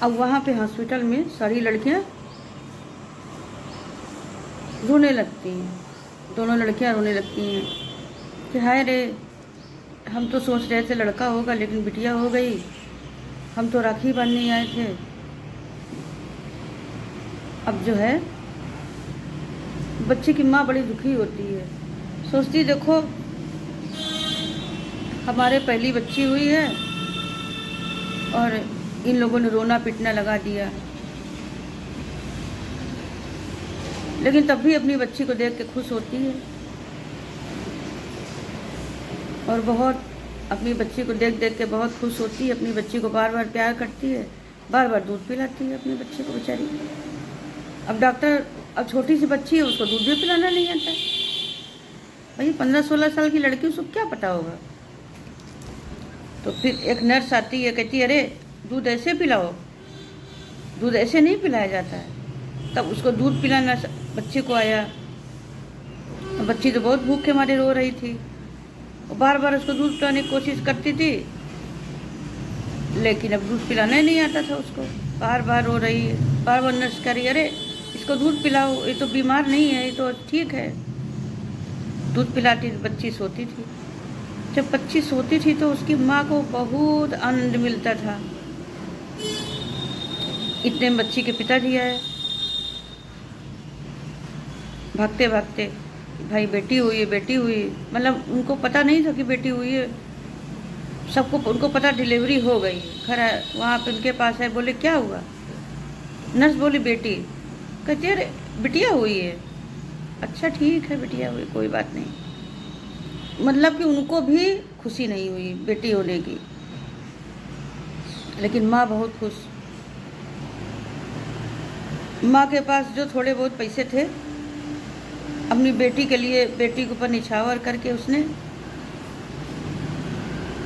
अब वहाँ पे हॉस्पिटल में सारी लड़कियाँ रोने लगती हैं, दोनों लड़कियाँ रोने लगती हैं कि हाय रे, हम तो सोच रहे थे लड़का होगा लेकिन बिटिया हो गई, हम तो राखी बांधने आए थे। अब जो है बच्चे की माँ बड़ी दुखी होती है, सोचती देखो हमारे पहली बच्ची हुई है और इन लोगों ने रोना पीटना लगा दिया, लेकिन तब भी अपनी बच्ची को देख के खुश होती है और बहुत अपनी बच्ची को देख देख के बहुत खुश होती है, अपनी बच्ची को बार बार प्यार करती है, बार बार दूध पिलाती है अपनी बच्ची को बेचारी। अब डॉक्टर, अब छोटी सी बच्ची है उसको दूध भी पिलाना नहीं आता भाई, 15-16 साल की लड़की, उसको क्या पता होगा। तो फिर एक नर्स आती है, कहती है अरे दूध ऐसे पिलाओ, दूध ऐसे नहीं पिलाया जाता है। तब उसको दूध पिलाना बच्चे को आया। बच्ची तो बहुत भूख के मारे रो रही थी, बार बार उसको दूध पिलाने की कोशिश करती थी, लेकिन अब दूध पिलाना ही नहीं आता था उसको, बार बार रो रही है, बार बार नर्स कह रही अरे इसको दूध पिलाओ, ये तो बीमार नहीं है, ये तो ठीक है। दूध पिलाती बच्ची सोती थी। जब बच्ची सोती थी तो उसकी माँ को बहुत आनंद मिलता था। इतने में बच्ची के पिताजी आए भागते भागते, भाई बेटी हुई है, बेटी हुई, मतलब उनको पता नहीं था कि बेटी हुई है, सबको उनको पता डिलीवरी हो गई। खैर वहाँ पे उनके पास है, बोले क्या हुआ। नर्स बोली बेटी, कहती अरे बिटिया हुई है। अच्छा ठीक है बिटिया हुई, कोई बात नहीं। मतलब कि उनको भी खुशी नहीं हुई बेटी होने की, लेकिन माँ बहुत खुश। माँ के पास जो थोड़े बहुत पैसे थे, अपनी बेटी के लिए, बेटी के ऊपर निछावर करके उसने,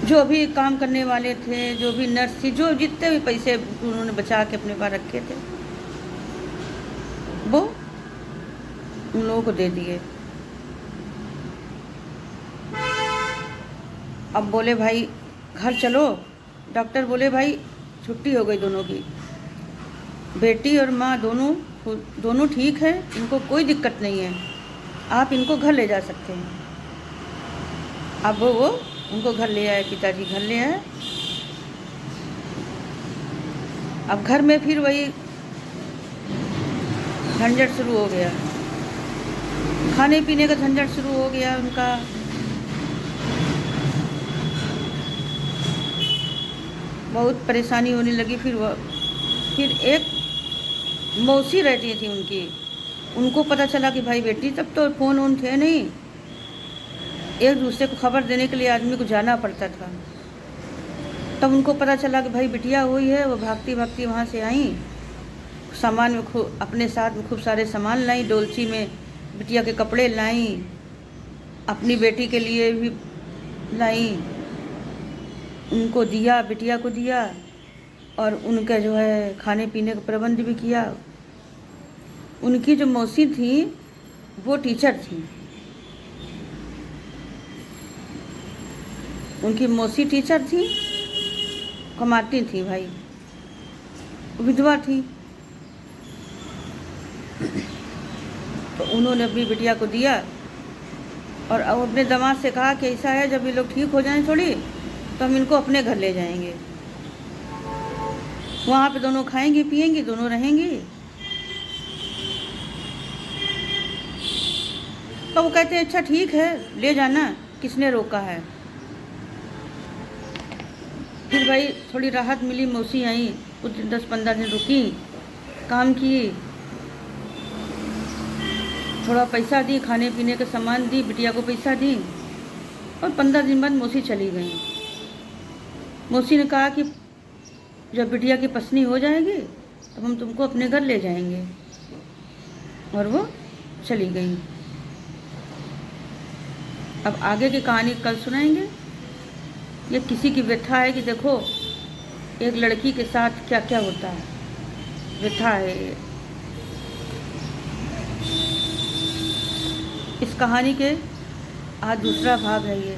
जो भी काम करने वाले थे, जो भी नर्स थी, जो जितने भी पैसे उन्होंने बचा के अपने पास रखे थे, वो उन लोगों को दे दिए। अब बोले भाई घर चलो, डॉक्टर बोले भाई छुट्टी हो गई दोनों की, बेटी और माँ दोनों ठीक है, इनको कोई दिक्कत नहीं है, आप इनको घर ले जा सकते हैं। अब वो उनको घर ले आए, पिताजी घर ले आए। अब घर में फिर वही झंझट शुरू हो गया, खाने पीने का झंझट शुरू हो गया उनका। बहुत परेशानी होने लगी। फिर एक मौसी रहती थी उनकी, उनको पता चला कि भाई बेटी, तब तो फ़ोन वोन थे नहीं, एक दूसरे को खबर देने के लिए आदमी को जाना पड़ता था। तब उनको पता चला कि भाई बिटिया हुई है। वो भागती भागती वहाँ से आई, सामान में अपने साथ में खूब सारे सामान लाई, डोलची में बिटिया के कपड़े लाई, अपनी बेटी के लिए भी लाई, उनको दिया, बिटिया को दिया, और उनका जो है खाने पीने का प्रबंध भी किया। उनकी जो मौसी थी वो टीचर थी, उनकी मौसी टीचर थी, कमाती थी भाई, विधवा थी। तो उन्होंने अपनी बिटिया को दिया और अब अपने दामाद से कहा कि ऐसा है, जब ये लोग ठीक हो जाएं थोड़ी तो हम इनको अपने घर ले जाएंगे, वहाँ पे दोनों खाएंगी पिएंगी, दोनों रहेंगी। तो वो कहते हैं अच्छा ठीक है ले जाना, किसने रोका है। फिर भाई थोड़ी राहत मिली, मौसी आई, कुछ 10-15 दिन रुकी, काम की, थोड़ा पैसा दी, खाने पीने का सामान दी, बिटिया को पैसा दी, और 15 दिन बाद मौसी चली गई। मौसी ने कहा कि जब बिटिया की पसनी हो जाएगी तो हम तुमको अपने घर ले जाएंगे, और वो चली गई। अब आगे की कहानी कल सुनाएंगे। ये किसी की व्यथा है कि देखो एक लड़की के साथ क्या क्या होता है, व्यथा है ये। इस कहानी के आज दूसरा भाग है ये।